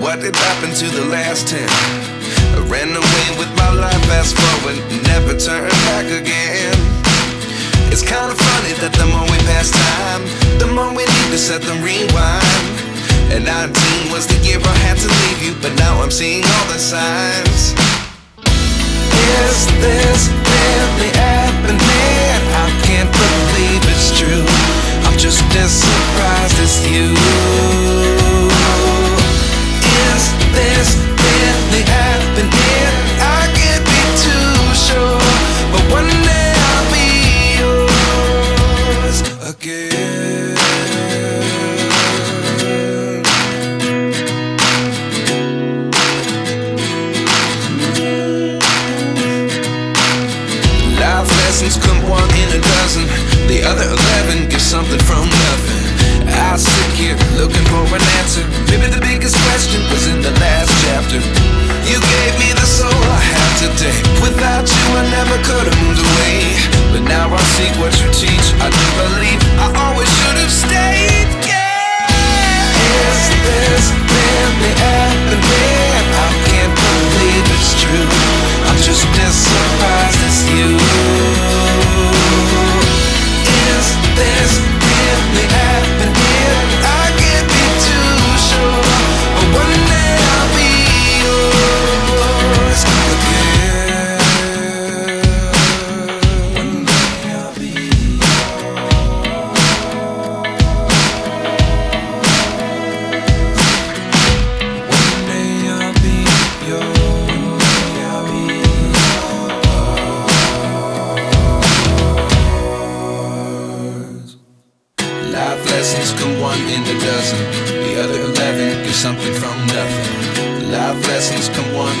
what did happen to the last 10? I ran away with my life, fast forward, never turn back again. It's kind of funny that the more we pass time, the more we need to set the rewind. And 19 was the year I had to leave you, but now I'm seeing all the signs. Is this really happening? I can't believe it's true. I'm just as surprised as you. Is this really happening? I can't be too sure, but one day I'll be yours again. Life lessons come one in a dozen. The other 11 get something from nothing. I sit here looking for an answer. Maybe the biggest question was in the last chapter. You gave me the soul I have today. Without you I never could have moved away. But now I see what you teach. I do believe I always should have stayed. Yeah. Is this really happening? I can't believe it's true. I'm just as surprised as you. Is this really happening? I can't be too sure, but one day I'll be yours again. One day I'll be yours. One day I'll be yours. I'll be yours. Life lessons come one in a dozen. The other 11 get something from nothing. Life lessons come one